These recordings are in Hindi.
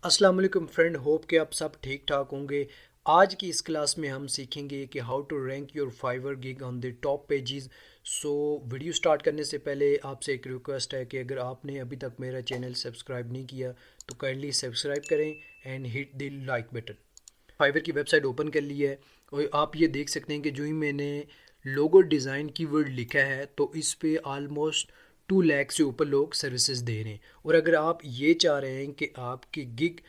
अस्सलाम वालेकुम फ्रेंड, होप कि आप सब ठीक ठाक होंगे। आज की इस क्लास में हम सीखेंगे कि how to rank your Fiverr gig on the top pages. So video start करने से पहले आपसे एक रिक्वेस्ट है कि अगर आपने अभी तक मेरा चैनल सब्सक्राइब नहीं किया तो काइंडली सब्सक्राइब करें and hit the like button. Fiverr की वेबसाइट ओपन कर ली है और आप ये देख सकते हैं कि जो ही मैंने लोगो डिज़ाइन कीवर्ड लिखा है तो इस पे ऑलमोस्ट 2 लाख से ऊपर लोग सर्विसेज दे रहे हैं। और अगर आप ये चाह रहे हैं कि आपकी गिग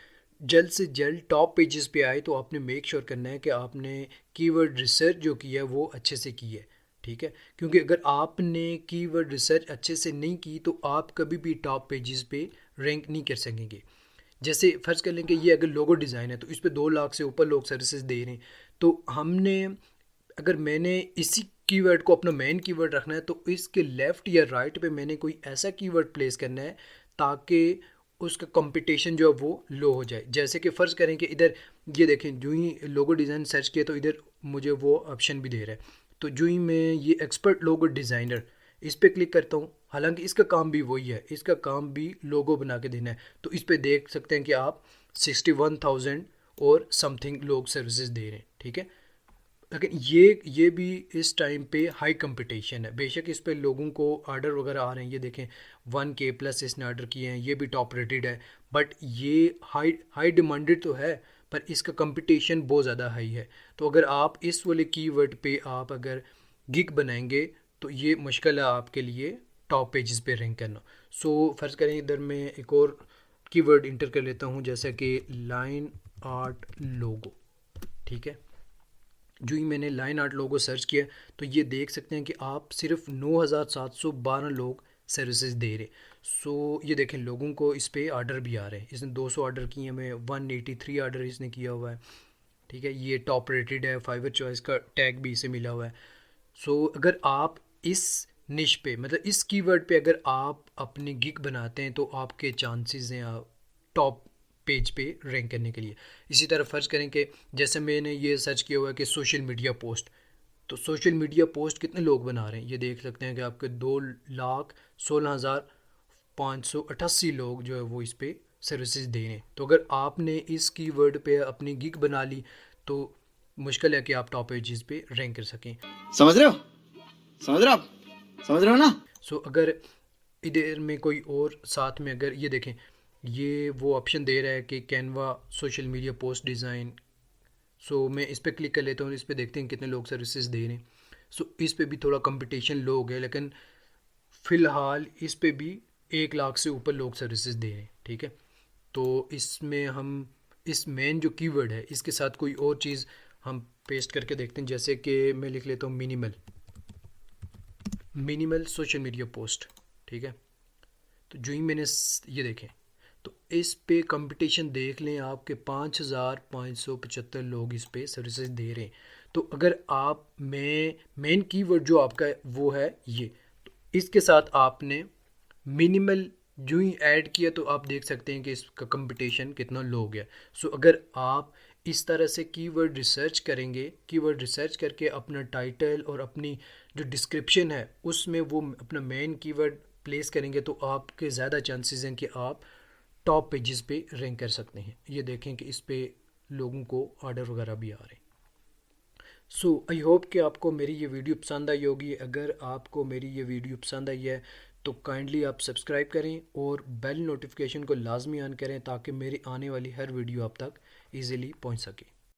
जल्द से जल्द टॉप पेजेस पे आए तो आपने मेक श्योर करना है कि आपने कीवर्ड रिसर्च जो की है वो अच्छे से की है। ठीक है, क्योंकि अगर आपने कीवर्ड रिसर्च अच्छे से नहीं की तो आप कभी भी टॉप पेजेस पे रैंक नहीं कर सकेंगे। जैसे फ़र्ज़ कर लें कि ये अगर लोगो डिज़ाइन है तो इस पे 2 लाख से ऊपर लोग सर्विसेज दे रहे हैं। तो हमने अगर मैंने इसी कीवर्ड को अपना मेन कीवर्ड रखना है तो इसके लेफ़्ट या राइट पे मैंने कोई ऐसा कीवर्ड प्लेस करना है ताकि उसका कंपटीशन जो है वो लो हो जाए। जैसे कि फ़र्ज़ करें कि इधर ये देखें, जो ही लोगो डिज़ाइन सर्च किया तो इधर मुझे वो ऑप्शन भी दे रहा है। तो जो ही मैं ये एक्सपर्ट लोगो डिज़ाइनर इस पे क्लिक करता हूँ, हालांकि इसका काम भी वही है, इसका काम भी लोगो बना के देना है। तो इस पे देख सकते हैं कि आप 61,000 और समथिंग लोग सर्विसेज दे रहे हैं। ठीक है, लेकिन ये भी इस टाइम पे हाई कंपटीशन है। बेशक इस पे लोगों को ऑर्डर वगैरह आ रहे हैं, ये देखें 1K प्लस इसने ऑर्डर किए हैं, ये भी टॉप रेटेड है। बट ये हाई हाई डिमांडेड तो है पर इसका कंपटीशन बहुत ज़्यादा हाई है। तो अगर आप इस वाले कीवर्ड पे आप अगर गिग बनाएंगे तो ये मुश्किल है आपके लिए टॉप पेजेस पे रैंक करना। सो फ़र्ज़ करें इधर मैं एक और कीवर्ड इंटर कर लेता हूँ जैसे कि लाइन आर्ट लोगो। ठीक है, जो ही मैंने लाइन आर्ट लोगो सर्च किया तो ये देख सकते हैं कि आप सिर्फ 9,712 लोग सर्विसेज दे रहे। सो ये देखें लोगों को इस पे ऑर्डर भी आ रहे हैं, इसने 200 ऑर्डर किए हैं, 183 ऑर्डर इसने किया हुआ है। ठीक है, ये टॉप रेटेड है, फाइवर चॉइस का टैग भी इसे मिला हुआ है। सो अगर आप इस निश पे मतलब इस कीवर्ड पे अगर आप अपनी गिग बनाते हैं तो आपके चांसेस हैं टॉप पेज पे रैंक करने के लिए। इसी तरह फ़र्ज़ करें कि जैसे मैंने ये सर्च किया हुआ है कि सोशल मीडिया पोस्ट, तो सोशल मीडिया पोस्ट कितने लोग बना रहे हैं, ये देख सकते हैं कि आपके 2,16,588 लोग जो है वो इस पे सर्विसेज दे रहे हैं। तो अगर आपने इस कीवर्ड पे अपनी गिग बना ली तो मुश्किल है कि आप टॉप पेजेस पे रैंक कर सकें। समझ रहे हो? समझ रहे हो आप? समझ रहे हो ना? सो अगर इधर में कोई और साथ में अगर ये देखें, ये वो ऑप्शन दे रहा है कि Canva social media post design. So मैं इस पर क्लिक कर लेता हूँ, इस पर देखते हैं कितने लोग सर्विसेज दे रहे हैं। सो इस पे भी थोड़ा कंपटीशन लो हो गया, लेकिन फ़िलहाल इस पे भी 1 लाख से ऊपर लोग सर्विसेज दे रहे हैं। ठीक है, तो इसमें हम इस मेन जो कीवर्ड है इसके साथ कोई और चीज़ हम पेस्ट करके देखते हैं। जैसे कि मैं लिख लेता हूँ minimal minimal social media post. ठीक है, तो जो ही मैंने ये देखें तो इस पे कंपटीशन देख लें, आपके 5,575 लोग इस पे सर्विसेज दे रहे हैं। तो अगर आप मेन कीवर्ड जो आपका है वो है ये, तो इसके साथ आपने मिनिमल जो ही ऐड किया तो आप देख सकते हैं कि इसका कंपटीशन कितना लो हो गया। सो अगर आप इस तरह से कीवर्ड रिसर्च करेंगे, कीवर्ड रिसर्च करके अपना टाइटल और अपनी जो डिस्क्रिप्शन है उसमें वो अपना मेन कीवर्ड प्लेस करेंगे तो आपके ज़्यादा चांसेस हैं कि आप टॉप पेजेस पे रैंक कर सकते हैं। ये देखें कि इस पे लोगों को ऑर्डर वगैरह भी आ रहे हैं। सो आई होप कि आपको मेरी ये वीडियो पसंद आई होगी। अगर आपको मेरी ये वीडियो पसंद आई है तो काइंडली आप सब्सक्राइब करें और बेल नोटिफिकेशन को लाजमी ऑन करें ताकि मेरी आने वाली हर वीडियो आप तक ईज़िली पहुंच सके।